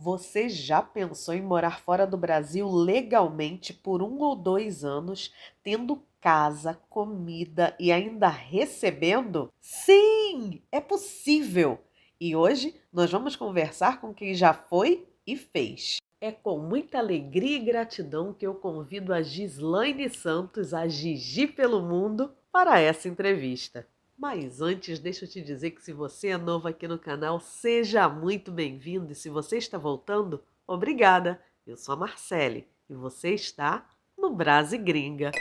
Você já pensou em morar fora do Brasil legalmente por 1 ou 2 anos, tendo casa, comida e ainda recebendo? Sim, é possível! E hoje nós vamos conversar com quem já foi e fez. É com muita alegria e gratidão que eu convido a Gislaine Santos, a Gigi pelo Mundo, para essa entrevista. Mas antes, deixa eu te dizer que se você é novo aqui no canal, seja muito bem-vindo. E se você está voltando, obrigada. Eu sou a Marcele e você está no Brasi Gringa.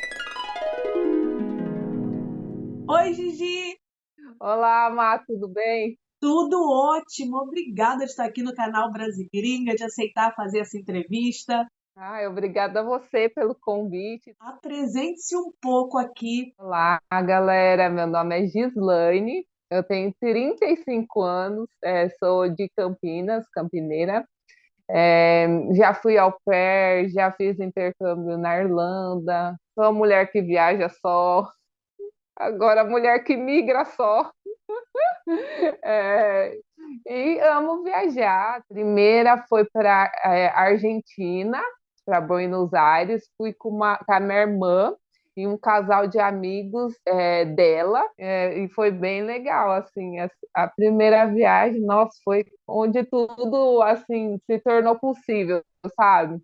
Oi, Gigi! Olá, Má, tudo bem? Tudo ótimo! Obrigada de estar aqui no canal Brasigringa, de aceitar fazer essa entrevista. Obrigada a você pelo convite. Apresente-se um pouco aqui. Olá, galera. Meu nome é Gislaine, eu tenho 35 anos, sou de Campinas, campineira. Já fui au pair, já fiz intercâmbio na Irlanda. Sou a mulher que viaja só, agora a mulher que migra só. É, e amo viajar. Primeira foi para Argentina, para Buenos Aires. Fui com a minha irmã e um casal de amigos dela, e foi bem legal. Assim, a primeira viagem, nossa, foi onde tudo assim se tornou possível, sabe?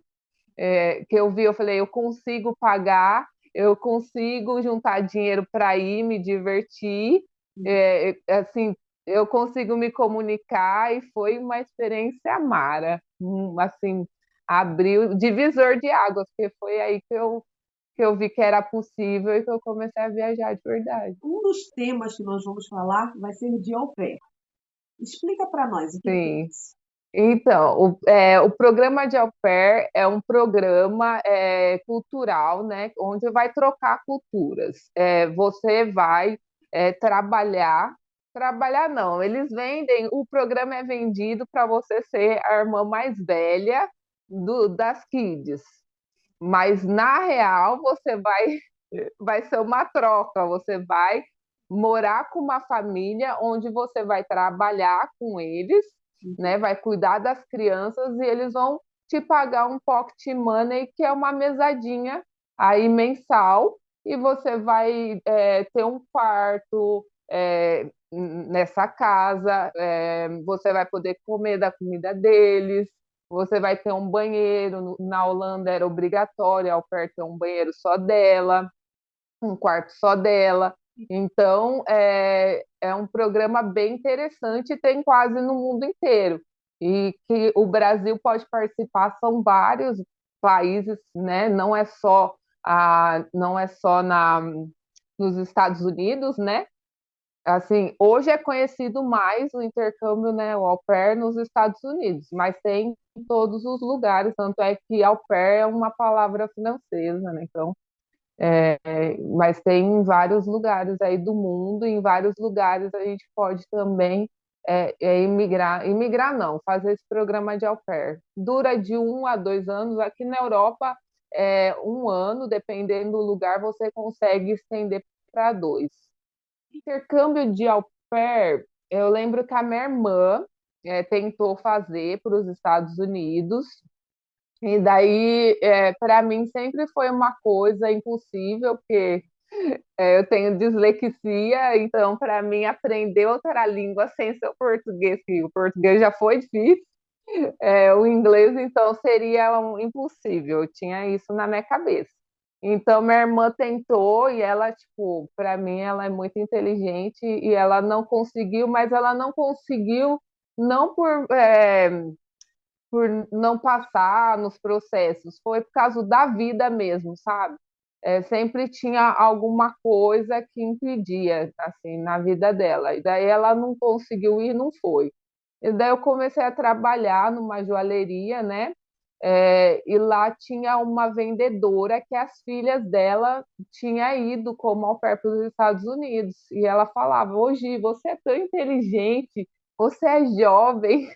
Que eu vi, eu falei, eu consigo pagar, eu consigo juntar dinheiro para ir me divertir, assim, eu consigo me comunicar e foi uma experiência mara, assim, abriu divisor de águas, porque foi aí que eu vi que era possível e que eu comecei a viajar de verdade. Um dos temas que nós vamos falar vai ser de au pair. Explica para nós o que é Sim. isso. Então, o programa de au pair é um programa cultural, né, onde vai trocar culturas. Você vai trabalhar não, eles vendem, o programa é vendido para você ser a irmã mais velha das kids, mas na real vai ser uma troca, você vai morar com uma família onde você vai trabalhar com eles, né? Vai cuidar das crianças e eles vão te pagar um pocket money, que é uma mesadinha aí mensal, e você vai ter um quarto nessa casa, você vai poder comer da comida deles, você vai ter um banheiro. Na Holanda era obrigatório a au pair ter um banheiro só dela, um quarto só dela. Então, é um programa bem interessante e tem quase no mundo inteiro. E que o Brasil pode participar, são vários países, né? Não é só nos Estados Unidos, né? Assim, hoje é conhecido mais o intercâmbio, né, o au pair nos Estados Unidos, mas tem em todos os lugares, tanto é que au pair é uma palavra francesa, né? Então, mas tem em vários lugares aí do mundo, em vários lugares a gente pode também imigrar não, fazer esse programa de au pair. Dura de 1 a 2 anos, aqui na Europa 1 ano, dependendo do lugar, você consegue estender para 2. Intercâmbio de au pair, eu lembro que a minha irmã tentou fazer para os Estados Unidos, e daí, para mim, sempre foi uma coisa impossível, porque eu tenho dislexia, então, para mim, aprender outra língua sem ser o português, que o português já foi difícil, o inglês, então, seria impossível. Eu tinha isso na minha cabeça. Então, minha irmã tentou e ela, tipo, para mim, ela é muito inteligente e ela não conseguiu, mas ela não conseguiu não por não passar nos processos, foi por causa da vida mesmo, sabe? Sempre tinha alguma coisa que impedia, assim, na vida dela. E daí ela não conseguiu ir, não foi. E daí eu comecei a trabalhar numa joalheria, né? E lá tinha uma vendedora que as filhas dela tinha ido como au pair para os Estados Unidos. E ela falava: Hoje você é tão inteligente, você é jovem,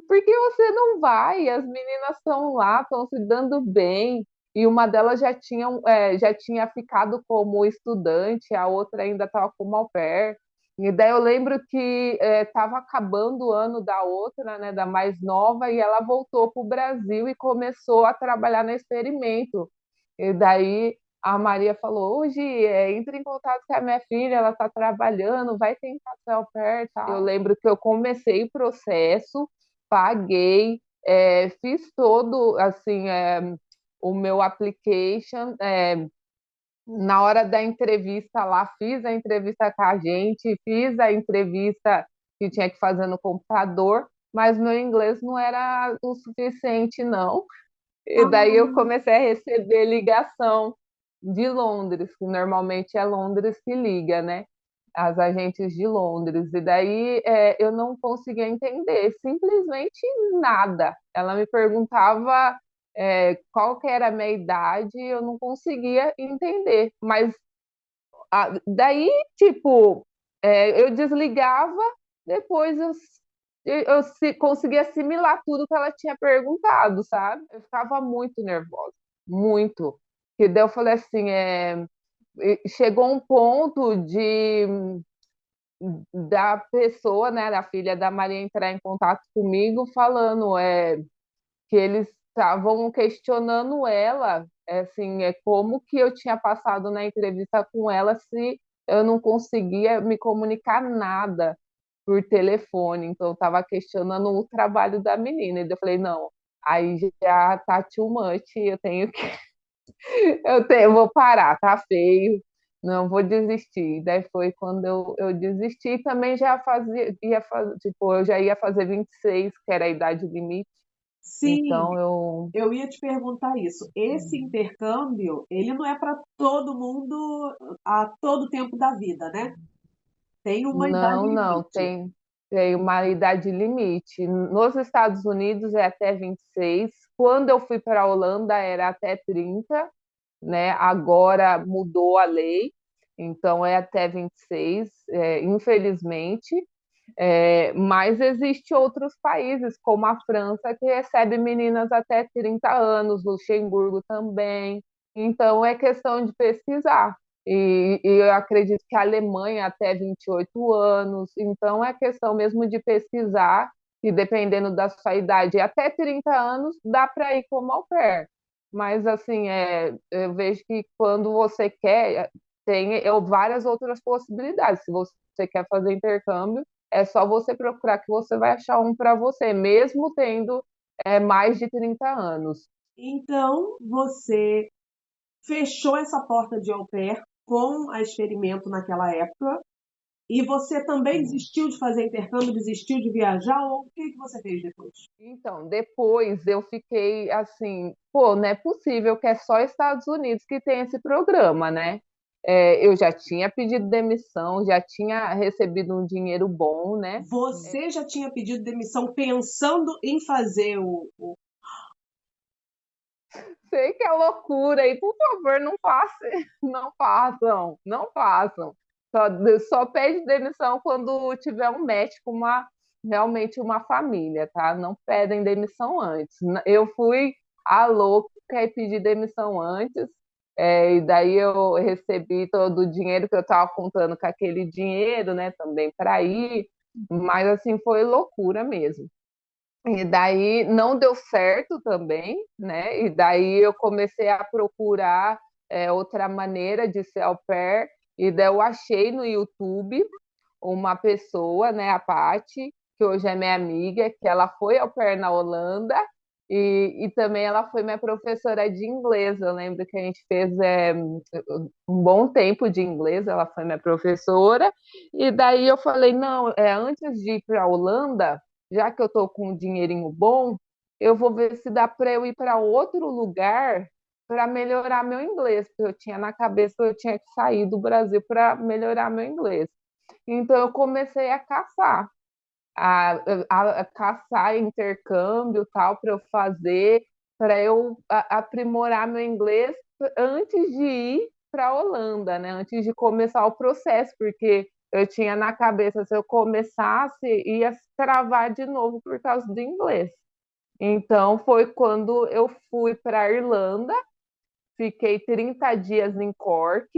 por que você não vai? As meninas estão lá, estão se dando bem. E uma delas já tinha ficado como estudante, a outra ainda estava como au pair. E daí eu lembro que estava acabando o ano da outra, né, da mais nova, e ela voltou para o Brasil e começou a trabalhar no Experimento. E daí a Maria falou: hoje entre em contato com a minha filha, ela está trabalhando, vai tentar ser au pair e tal. Eu lembro que eu comecei o processo, paguei, fiz todo assim o meu application. Na hora da entrevista lá, fiz a entrevista com a gente, fiz a entrevista que tinha que fazer no computador, mas meu inglês não era o suficiente, não. E daí eu Ah, comecei a receber ligação de Londres, que normalmente é Londres que liga, né? As agentes de Londres. E daí eu não conseguia entender simplesmente nada. Ela me perguntava qual que era a minha idade, eu não conseguia entender. Mas daí, tipo, eu desligava, depois consegui assimilar tudo que ela tinha perguntado, sabe? Eu ficava muito nervosa, muito. E daí eu falei assim, chegou um ponto da pessoa, né, da filha da Maria entrar em contato comigo, falando que eles estavam questionando ela, assim, como que eu tinha passado na entrevista com ela se eu não conseguia me comunicar nada por telefone, então eu estava questionando o trabalho da menina, e eu falei, não, aí já tá too much, eu tenho que, eu vou parar, tá feio, não vou desistir. Daí foi quando eu desisti, e também já tipo, eu já ia fazer 26, que era a idade limite, sim, então eu. eu ia te perguntar isso. Esse intercâmbio, ele não é para todo mundo a todo tempo da vida, né? Tem uma idade Não, não, limite. tem uma idade limite. Nos Estados Unidos é até 26. Quando eu fui para a Holanda era até 30, né? Agora mudou a lei, então é até 26, infelizmente. Mas existe outros países, como a França, que recebe meninas até 30 anos, Luxemburgo também. Então é questão de pesquisar. E eu acredito que a Alemanha até 28 anos. Então é questão mesmo de pesquisar, e dependendo da sua idade, até 30 anos dá para ir como au pair. Mas assim, eu vejo que quando você quer, tem várias outras possibilidades. Se você quer fazer intercâmbio, é só você procurar que você vai achar um para você, mesmo tendo mais de 30 anos. Então, você fechou essa porta de au pair com a Experimento naquela época e você também desistiu de fazer intercâmbio, desistiu de viajar ou o que que você fez depois? Então, depois eu fiquei assim, pô, não é possível que é só Estados Unidos que tem esse programa, né? Eu já tinha pedido demissão, já tinha recebido um dinheiro bom, né? Você já tinha pedido demissão pensando em fazer Sei que é loucura, e por favor, não façam, não façam, não façam. Só pede demissão quando tiver um match com realmente uma família, tá? Não pedem demissão antes. Eu fui a louca e pedi demissão antes, e daí eu recebi todo o dinheiro que eu estava contando com aquele dinheiro, né, também para ir, mas assim, foi loucura mesmo. E daí não deu certo também, né? E daí eu comecei a procurar outra maneira de ser au pair. E daí eu achei no YouTube uma pessoa, né, a Paty, que hoje é minha amiga, que ela foi au pair na Holanda e também ela foi minha professora de inglês. Eu lembro que a gente fez um bom tempo de inglês, ela foi minha professora. E daí eu falei, não, antes de ir para a Holanda, já que eu estou com um dinheirinho bom, eu vou ver se dá para eu ir para outro lugar para melhorar meu inglês, porque eu tinha na cabeça que eu tinha que sair do Brasil para melhorar meu inglês. Então eu comecei a caçar, a caçar intercâmbio tal para eu fazer, para eu aprimorar meu inglês antes de ir para a Holanda, né? Antes de começar o processo, porque eu tinha na cabeça se eu começasse ia se travar de novo por causa do inglês. Então foi quando eu fui para a Irlanda, fiquei 30 dias em Cork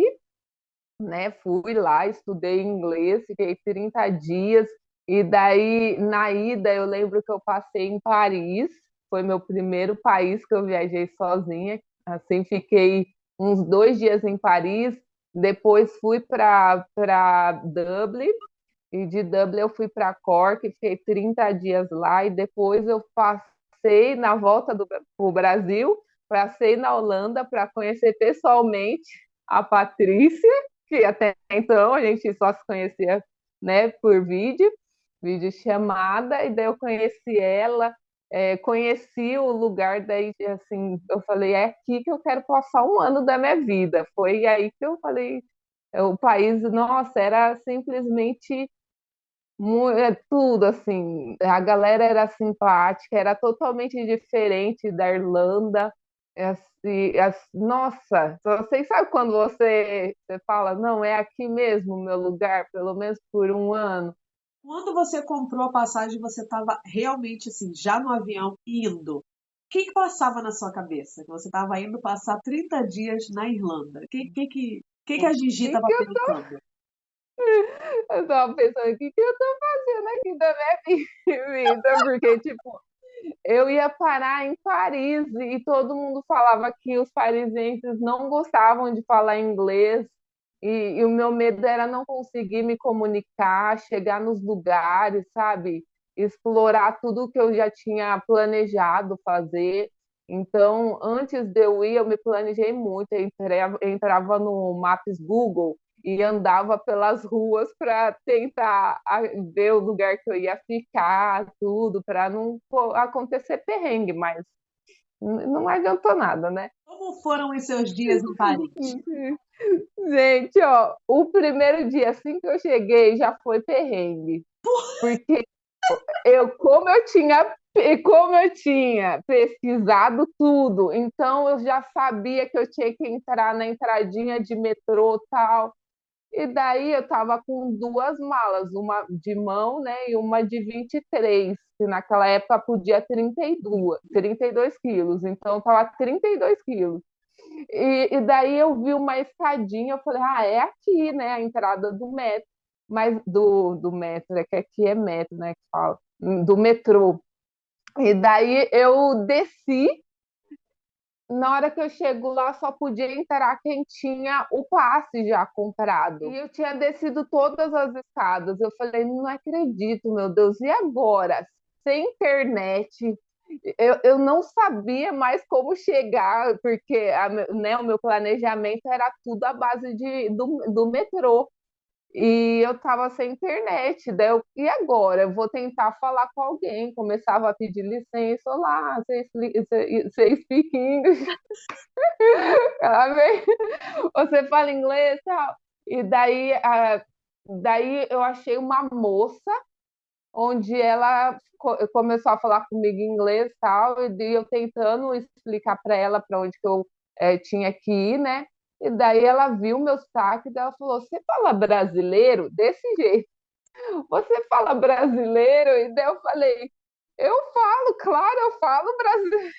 né? Fui lá, estudei inglês, fiquei 30 dias, e daí na ida eu lembro que eu passei em Paris, foi meu primeiro país que eu viajei sozinha, assim, fiquei uns 2 dias em Paris, depois fui para Dublin, e de Dublin eu fui para Cork, fiquei 30 dias lá, e depois eu passei na volta do Brasil, passei na Holanda para conhecer pessoalmente a Patrícia, que até então a gente só se conhecia, né, por vídeo chamada, e daí eu conheci ela, conheci o lugar, daí assim, eu falei, é aqui que eu quero passar um ano da minha vida. Foi aí que eu falei, o país, nossa, era simplesmente tudo assim, a galera era simpática, era totalmente diferente da Irlanda. Nossa, vocês sabem quando você fala, não, é aqui mesmo o meu lugar, pelo menos por um ano. Quando você comprou a passagem, você estava realmente assim, já no avião, indo. O que que passava na sua cabeça? Que você estava indo passar 30 dias na Irlanda. O que que a Gigi Que estava que pensando? eu tava pensando, o que que eu tô fazendo aqui da minha vida? Porque, tipo, eu ia parar em Paris e todo mundo falava que os parisienses não gostavam de falar inglês e o meu medo era não conseguir me comunicar, chegar nos lugares, sabe? Explorar tudo que eu já tinha planejado fazer. Então, antes de eu ir, eu me planejei muito. Eu entrava no Maps Google e andava pelas ruas para tentar ver o lugar que eu ia ficar, tudo, para não acontecer perrengue, mas não adiantou nada, né? Como foram os seus dias em Paris? Gente, ó, o primeiro dia assim que eu cheguei já foi perrengue, porque como eu tinha pesquisado tudo, então eu já sabia que eu tinha que entrar na entradinha de metrô tal. E daí eu estava com duas malas, uma de mão, né, e uma de 23, que naquela época podia 32 quilos, então estava 32 quilos. E daí eu vi uma escadinha, eu falei, ah, é aqui, né, a entrada do metro, mas do metro, é que aqui é metro, né, que fala, do metrô. E daí eu desci, na hora que eu chego lá, só podia entrar quem tinha o passe já comprado. E eu tinha descido todas as escadas. Eu falei, não acredito, meu Deus, e agora? Sem internet, eu não sabia mais como chegar, porque né, o meu planejamento era tudo à base do metrô. E eu estava sem internet, daí e agora? Eu vou tentar falar com alguém. Começava a pedir licença, olá, você speak English? Sabe? Você fala inglês, tal. E daí, daí eu achei uma moça onde ela começou a falar comigo em inglês, tal, e daí eu tentando explicar para ela para onde que eu tinha que ir, né? E daí ela viu meu sotaque e ela falou: Você fala brasileiro? Desse jeito. Você fala brasileiro? E daí eu falei: Eu falo, claro, eu falo brasileiro.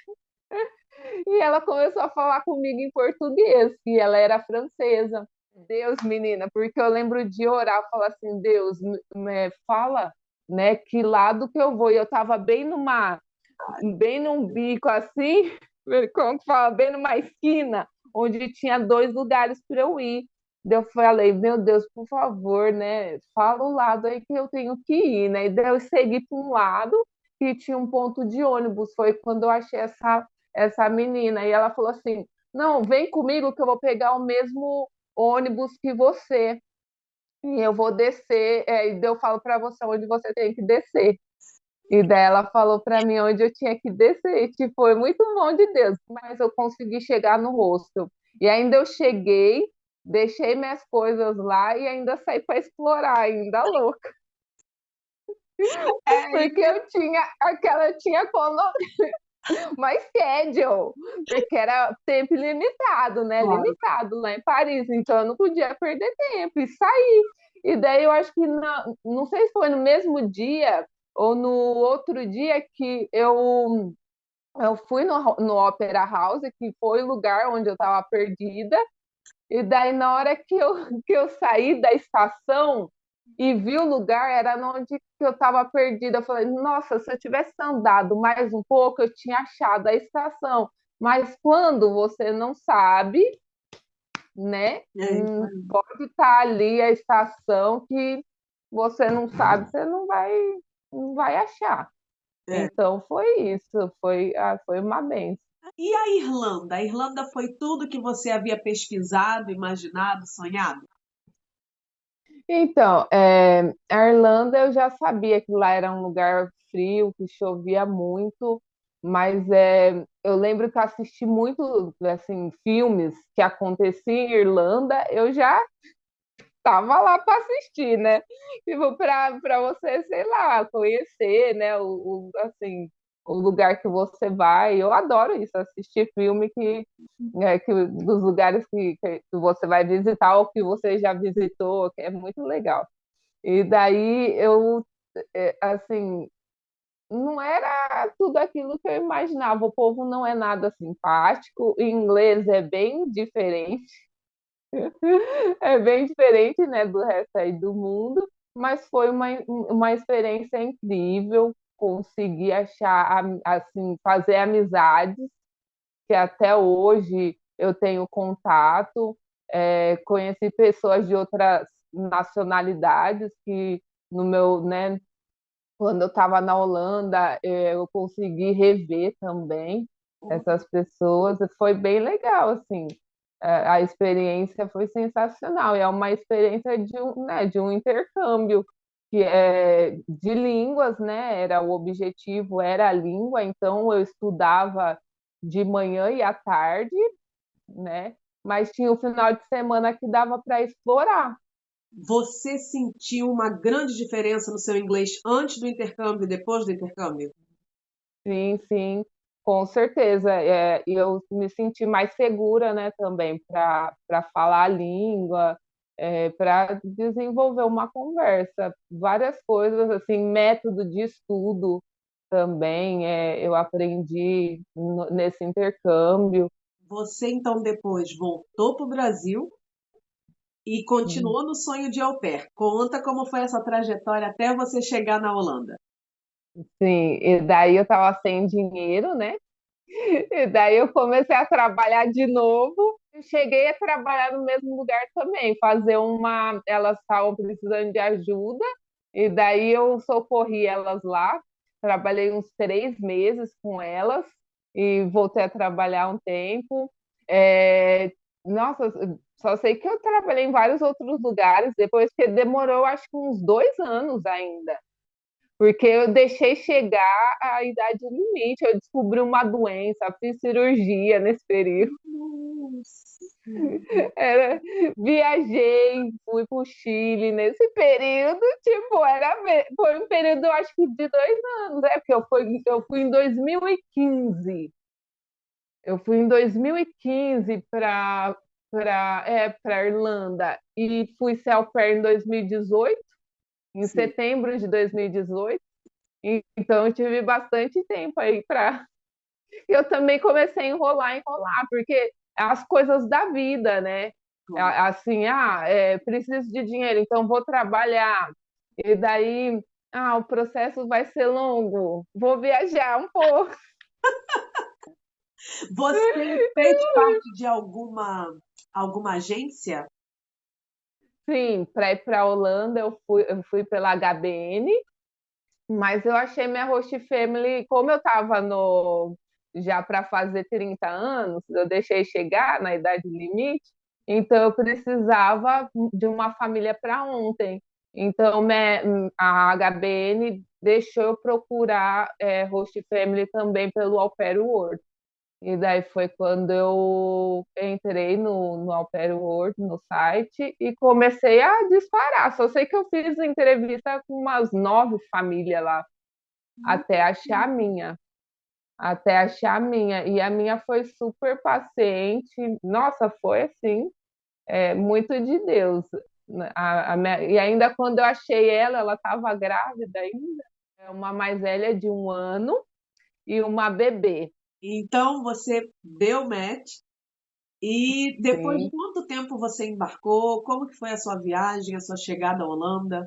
E ela começou a falar comigo em português, que ela era francesa. Deus, menina, porque eu lembro de orar, falar assim, Deus, fala, né, que lado que eu vou. E eu estava bem num bico assim, como que fala, bem numa esquina, onde tinha dois lugares para eu ir. Daí eu falei, meu Deus, por favor, né, fala o lado aí que eu tenho que ir, né? E daí eu segui para um lado que tinha um ponto de ônibus. Foi quando eu achei essa menina. E ela falou assim: Não, vem comigo que eu vou pegar o mesmo ônibus que você. E eu vou descer. E daí eu falo para você onde você tem que descer. E daí ela falou para mim onde eu tinha que descer. E, tipo, foi muito bom de Deus. Mas eu consegui chegar no hostel. E ainda eu cheguei, deixei minhas coisas lá e ainda saí para explorar, ainda louca. É Porque eu tinha mais schedule, porque era tempo limitado, né? claro. Limitado lá em Paris, então eu não podia perder tempo e sair. E daí eu acho que não sei se foi no mesmo dia ou no outro dia que eu fui no Opera House, que foi o lugar onde eu estava perdida, E daí, na hora que eu saí da estação e vi o lugar, era onde que eu estava perdida. Eu falei, nossa, se eu tivesse andado mais um pouco, eu tinha achado a estação. Mas quando você não sabe, né? É isso aí. Pode estar ali a estação que você não sabe, você não vai achar. É. Então foi isso, foi uma benção. E a Irlanda? A Irlanda foi tudo que você havia pesquisado, imaginado, sonhado? Então, a Irlanda eu já sabia que lá era um lugar frio, que chovia muito, mas eu lembro que eu assisti muito assim, filmes que aconteciam em Irlanda, eu já tava lá para assistir, né? Tipo, para você, sei lá, conhecer, né, assim, o lugar que você vai. Eu adoro isso, assistir filme que dos lugares que você vai visitar ou que você já visitou, que é muito legal. E daí assim, não era tudo aquilo que eu imaginava. O povo não é nada simpático, o inglês é bem diferente. É bem diferente, né, do resto aí do mundo, mas foi uma experiência incrível. Consegui achar, assim, fazer amizades que até hoje eu tenho contato. Conheci pessoas de outras nacionalidades que no meu, né, quando eu estava na Holanda, eu consegui rever também essas pessoas. Foi bem legal, assim. A experiência foi sensacional. E é uma experiência de um intercâmbio que é de línguas, né? Era o objetivo, era a língua. Então eu estudava de manhã e à tarde, né? Mas tinha o final de semana que dava para explorar. Você sentiu uma grande diferença no seu inglês antes do intercâmbio e depois do intercâmbio? Sim, sim, com certeza. E eu me senti mais segura, né, também, para falar a língua, para desenvolver uma conversa. Várias coisas, assim, método de estudo também, eu aprendi nesse intercâmbio. Você então depois voltou para o Brasil e continuou no sonho de au pair. Conta como foi essa trajetória até você chegar na Holanda. Sim, e daí eu estava sem dinheiro, né? E daí eu comecei a trabalhar de novo. Cheguei a trabalhar no mesmo lugar também, fazer uma. Elas estavam precisando de ajuda, e daí eu socorri elas lá. Trabalhei uns 3 meses com elas e voltei a trabalhar um tempo. É, Nossa, só sei que eu trabalhei em vários outros lugares depois, que demorou acho que uns 2 anos ainda. Porque eu deixei chegar a idade limite, eu descobri uma doença, fiz cirurgia nesse período. Nossa. Era, viajei, fui para o Chile nesse período, tipo, foi um período, eu acho que de 2 anos, porque eu fui em 2015. Eu fui em 2015 para Irlanda e fui ser au pair em 2018, em Sim. setembro de 2018. Então, eu tive bastante tempo aí para. Eu também comecei a enrolar, porque as coisas da vida, né? Claro. Assim, preciso de dinheiro, então vou trabalhar. E daí, o processo vai ser longo, vou viajar um pouco. Você fez parte de alguma agência? Sim, para ir para a Holanda, eu fui pela HBN, mas eu achei minha host family, como eu estava no já para fazer 30 anos, eu deixei chegar na idade limite, então eu precisava de uma família para ontem. Então a HBN deixou eu procurar host family também pelo Au Pair World. E daí foi quando eu entrei no Au Pair World, no site, e comecei a disparar. Só sei que eu fiz entrevista com umas 9 famílias lá até achar a minha. Até achar a minha. E a minha foi super paciente. Nossa, foi assim, muito de Deus. E ainda quando eu achei ela, ela estava grávida ainda. É uma mais velha de 1 ano e uma bebê. Então você deu match e depois de Sim. quanto tempo você embarcou? Como que foi a sua viagem, a sua chegada à Holanda?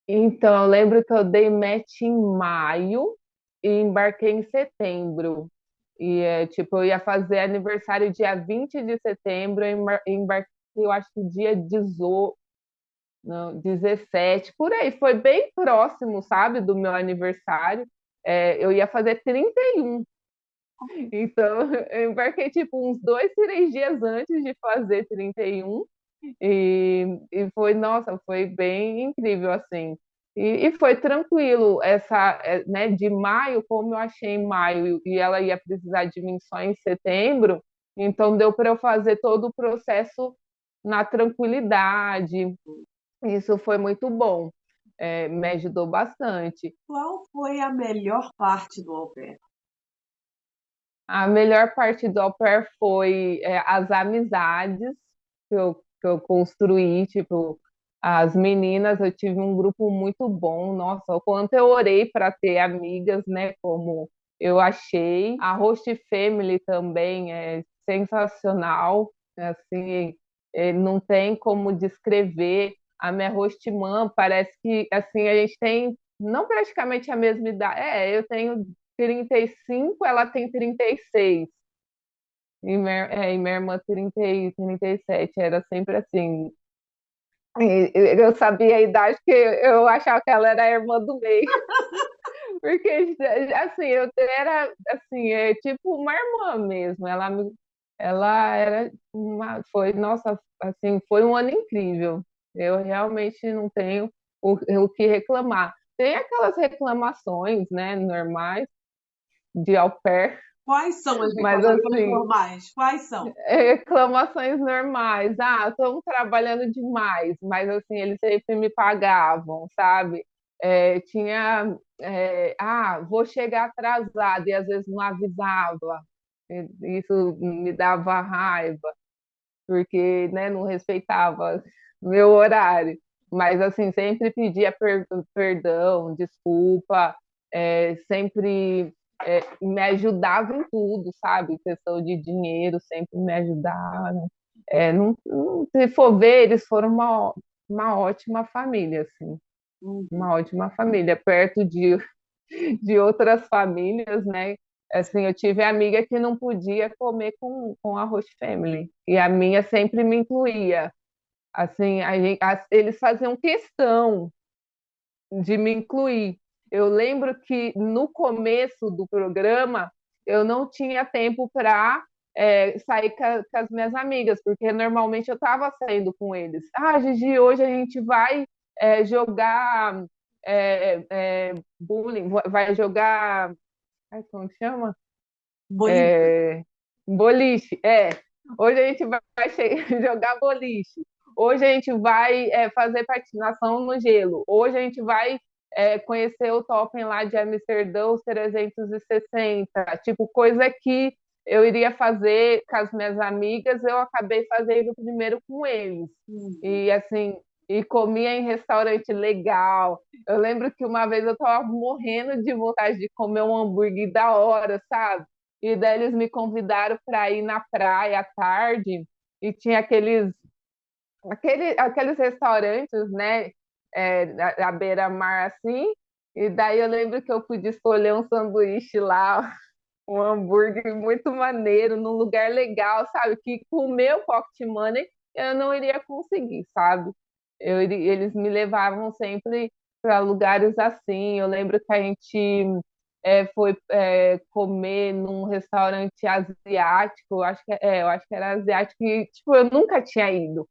Então, eu lembro que eu dei match em maio e embarquei em setembro. E, tipo, eu ia fazer aniversário dia 20 de setembro, embarquei, eu acho que dia 18, não, 17, por aí. Foi bem próximo, sabe, do meu aniversário. Eu ia fazer 31. Então, eu embarquei, tipo, uns 2, 3 dias antes de fazer 31. E foi, nossa, foi bem incrível, assim. E foi tranquilo, né, de maio, como eu achei em maio, e ela ia precisar de mim só em setembro, então deu para eu fazer todo o processo na tranquilidade. Isso foi muito bom, me ajudou bastante. Qual foi a melhor parte do au pair? A melhor parte do au pair foi as amizades que eu construí, tipo, as meninas, eu tive um grupo muito bom, nossa, o quanto eu orei para ter amigas, né, como eu achei. A Host Family também é sensacional, assim, não tem como descrever. A minha host mom parece que, assim, a gente tem não praticamente a mesma idade. Eu tenho 35, ela tem 36. E minha irmã 37. Era sempre assim. Eu sabia a idade que eu achava que ela era a irmã do meio. Porque, assim, eu era, assim, tipo uma irmã mesmo. Ela era nossa, assim, foi um ano incrível. Eu realmente não tenho o que reclamar. Tem aquelas reclamações, né, normais de au pair, Quais são as mas reclamações assim, normais? Quais são? reclamações normais. Ah, estamos trabalhando demais, mas assim, eles sempre me pagavam, sabe? Vou chegar atrasada e às vezes não avisava. Isso me dava raiva, porque, né, não respeitava meu horário. Mas assim, sempre pedia perdão, desculpa, sempre me ajudava em tudo, sabe? Questão de dinheiro, sempre me ajudaram. Se for ver, eles foram uma ótima família, assim, Uhum. uma ótima família, perto de outras famílias, né? Assim, eu tive amiga que não podia comer com a host family, e a minha sempre me incluía. Assim, eles faziam questão de me incluir. Eu lembro que no começo do programa eu não tinha tempo para sair com as minhas amigas, porque normalmente eu estava saindo com eles. Ah, Gigi, hoje a gente vai jogar bowling, vai jogar. Ai, como que chama? Boliche. É, boliche, Hoje a gente vai jogar boliche. Hoje a gente vai fazer patinação no gelo. Hoje a gente vai conhecer o topping lá de Amsterdã, os 360. Tipo, coisa que eu iria fazer com as minhas amigas, eu acabei fazendo primeiro com eles. Uhum. E assim, e comia em restaurante legal. Eu lembro que uma vez eu estava morrendo de vontade de comer um hambúrguer da hora, sabe? E daí eles me convidaram para ir na praia à tarde e tinha aqueles restaurantes, né, à beira-mar assim. E daí eu lembro que eu pude escolher um sanduíche lá, um hambúrguer muito maneiro, num lugar legal, sabe? Que com o meu pocket money eu não iria conseguir, sabe? Eles me levavam sempre para lugares assim. Eu lembro que a gente foi comer num restaurante asiático, eu acho que era asiático, e tipo, eu nunca tinha ido.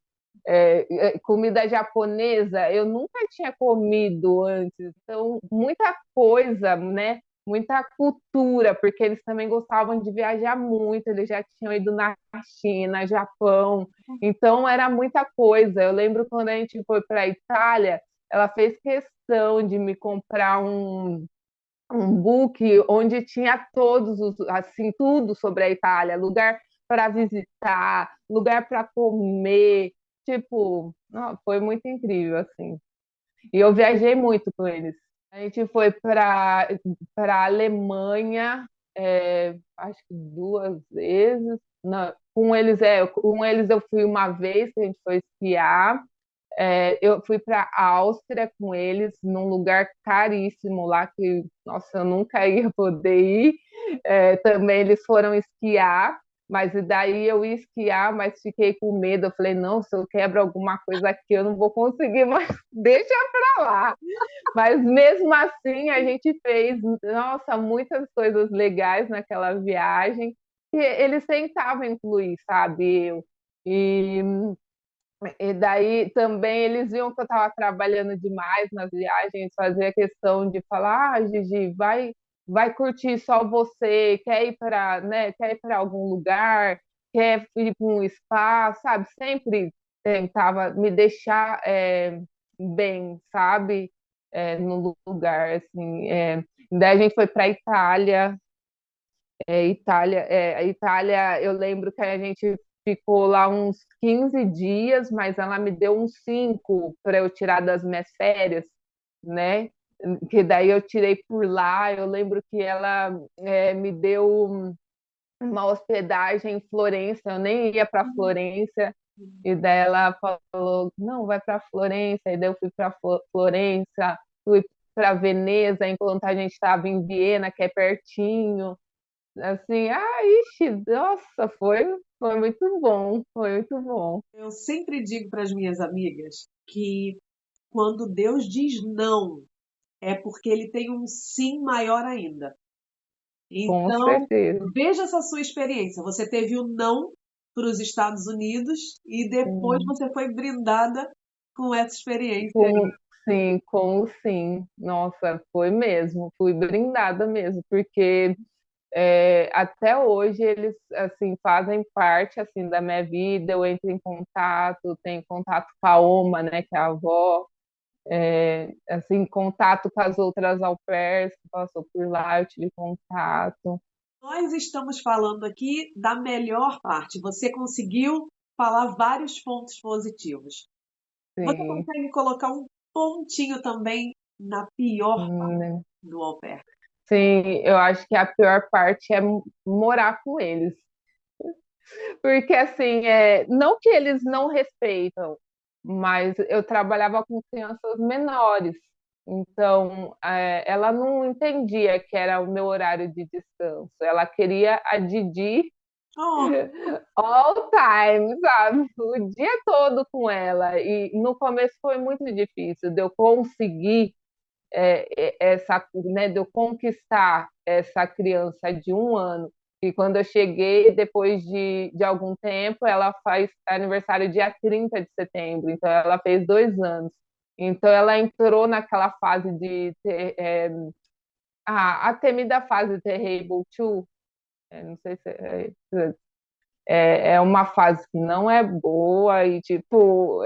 Comida japonesa, eu nunca tinha comido antes. Então, muita coisa, né? Muita cultura, porque eles também gostavam de viajar muito, eles já tinham ido na China, Japão, então era muita coisa. Eu lembro quando a gente foi para a Itália, ela fez questão de me comprar um book onde tinha assim, tudo sobre a Itália, lugar para visitar, lugar para comer, tipo, não, foi muito incrível, assim. E eu viajei muito com eles. A gente foi para a Alemanha, acho que 2 vezes. Não, com eles eu fui uma vez que a gente foi esquiar. Eu fui para a Áustria com eles, num lugar caríssimo lá que, nossa, eu nunca ia poder ir. Também eles foram esquiar, mas e daí eu ia esquiar, mas fiquei com medo. Eu falei, não, se eu quebro alguma coisa aqui, eu não vou conseguir, mas deixa pra lá. Mas mesmo assim, a gente fez, nossa, muitas coisas legais naquela viagem que eles tentavam incluir, sabe? E e daí também eles viam que eu estava trabalhando demais nas viagens, fazia questão de falar, Gigi, vai curtir só você, quer ir para, né, quer ir para algum lugar, quer ir para um spa, sabe? Sempre tentava me deixar bem, sabe? No lugar, assim. Daí a gente foi para Itália, eu lembro que a gente ficou lá uns 15 dias, mas ela me deu uns 5 para eu tirar das minhas férias, né? Que daí eu tirei por lá. Eu lembro que ela me deu uma hospedagem em Florença, eu nem ia para Florença, e daí ela falou: não, vai para Florença, e daí eu fui para Florença, fui para Veneza, enquanto a gente estava em Viena, que é pertinho. Assim, ixi, nossa, foi muito bom, foi muito bom. Eu sempre digo para as minhas amigas que quando Deus diz não, é porque ele tem um sim maior ainda. Com Então, certeza. veja essa sua experiência. Você teve o não para os Estados Unidos e depois Sim, você foi brindada com essa experiência com, aí. sim, com o sim. Nossa, foi mesmo, fui brindada mesmo, porque até hoje eles assim fazem parte assim da minha vida. Eu entro em contato, tenho contato com a Oma, né, que é a avó. Assim, contato com as outras au pairs que passou por lá, eu tive contato. Nós estamos falando aqui da melhor parte. Você conseguiu falar vários pontos positivos. Você Sim, consegue colocar um pontinho também na pior parte né? do au pair? Sim, eu acho que a pior parte é morar com eles. Porque, assim, não que eles não respeitam, mas eu trabalhava com crianças menores. Então, ela não entendia que era o meu horário de descanso. Ela queria a Didi Oh, all time, sabe? O dia todo com ela. E no começo foi muito difícil de eu conseguir né, de eu conquistar essa criança de 1 ano. E quando eu cheguei, depois de algum tempo, ela faz aniversário dia 30 de setembro, então ela fez 2 anos. Então ela entrou naquela fase de a temida fase Terrible Two. Não sei se é uma fase que não é boa e, tipo,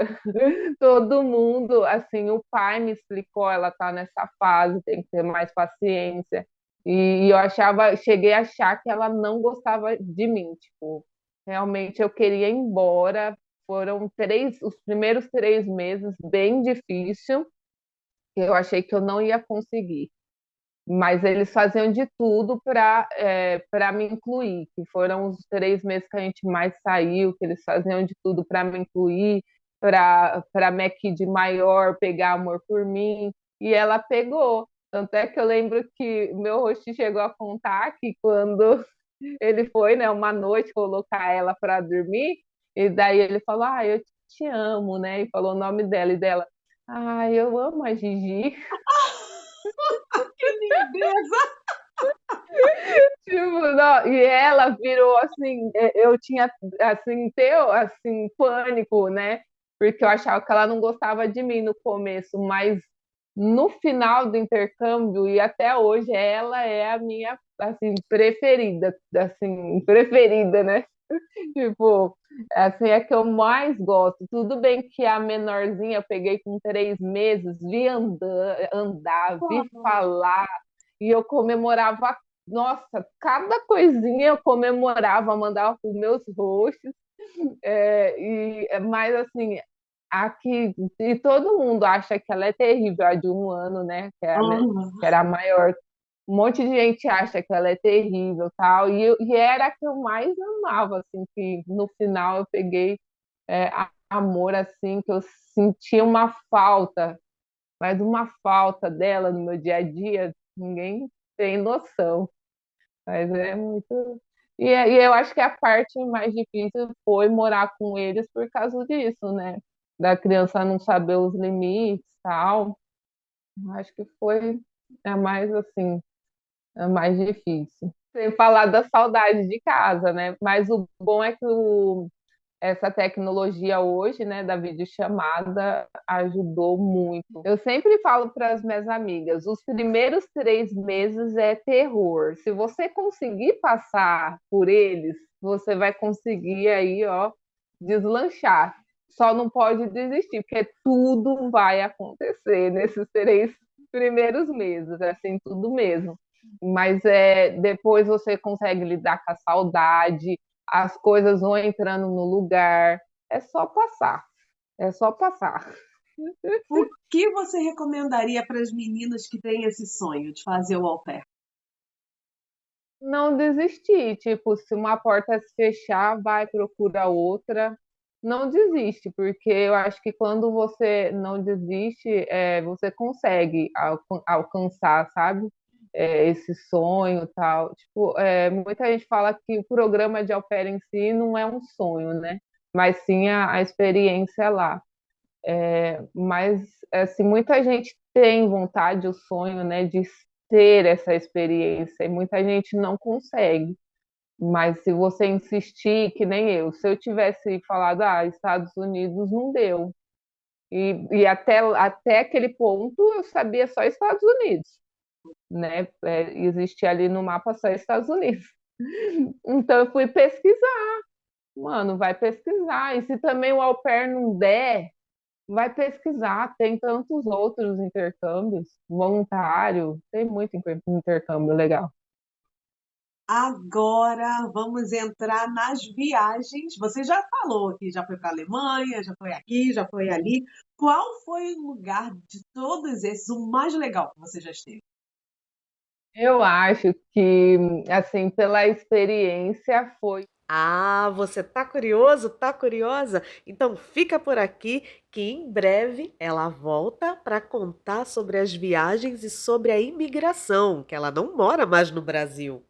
todo mundo, assim, o pai me explicou, ela tá nessa fase, tem que ter mais paciência. E eu cheguei a achar que ela não gostava de mim, tipo, realmente eu queria ir embora. Foram os primeiros 3 meses bem difícil, eu achei que eu não ia conseguir, mas eles faziam de tudo para me incluir, que foram os 3 meses que a gente mais saiu, que eles faziam de tudo para me incluir, para minha kid maior pegar amor por mim, e ela pegou. Tanto é que eu lembro que meu host chegou a contar que quando ele foi, né, uma noite colocar ela para dormir, e daí ele falou: eu te amo, né? E falou o nome dela e dela: eu amo a Gigi. que lindeza! Tipo, não, e ela virou assim, eu tinha assim, assim, pânico, né? Porque eu achava que ela não gostava de mim no começo, mas no final do intercâmbio e até hoje ela é a minha assim preferida, né? Tipo, assim é que eu mais gosto. Tudo bem que a menorzinha eu peguei com 3 meses, vi andar, vi falar, e eu comemorava, nossa, cada coisinha eu comemorava, mandava para os meus hosts, mas assim, aqui, e todo mundo acha que ela é terrível, a de 1 ano, né? Que, que era a maior. Um monte de gente acha que ela é terrível, tal, e era a que eu mais amava, assim, que no final eu peguei amor, assim, que eu sentia uma falta, mas uma falta dela no meu dia a dia, ninguém tem noção. Mas é muito. E eu acho que a parte mais difícil foi morar com eles por causa disso, né? Da criança não saber os limites, tal. Acho que foi a mais assim, a mais difícil. Sem falar da saudade de casa, né? Mas o bom é que essa tecnologia hoje, né, da videochamada, ajudou muito. Eu sempre falo para as minhas amigas, os primeiros 3 meses é terror. Se você conseguir passar por eles, você vai conseguir aí, ó, deslanchar. Só não pode desistir, porque tudo vai acontecer nesses 3 primeiros meses, assim, tudo mesmo. Mas depois você consegue lidar com a saudade, as coisas vão entrando no lugar. É só passar. É só passar. O que você recomendaria para as meninas que têm esse sonho de fazer o au pair? Não desistir. Tipo, se uma porta se fechar, vai procurar outra. Não desiste, porque eu acho que quando você não desiste, você consegue alcançar, sabe? Esse sonho tal. Tipo, muita gente fala que o programa de au pair em si não é um sonho, né? Mas sim a experiência lá. Mas assim, muita gente tem vontade, o sonho, né, de ter essa experiência, e muita gente não consegue. Mas se você insistir, que nem eu, se eu tivesse falado, Estados Unidos não deu. E até aquele ponto eu sabia só Estados Unidos, né? Existia ali no mapa só Estados Unidos. Então eu fui pesquisar, mano, vai pesquisar. E se também o au pair não der, vai pesquisar, tem tantos outros intercâmbios, voluntário, tem muito intercâmbio legal. Agora vamos entrar nas viagens. Você já falou que já foi para a Alemanha, já foi aqui, já foi ali. Qual foi o lugar de todos esses, o mais legal que você já esteve? Eu acho que, assim, pela experiência foi. Ah, você tá curioso? Tá curiosa? Então fica por aqui que em breve ela volta para contar sobre as viagens e sobre a imigração, que ela não mora mais no Brasil.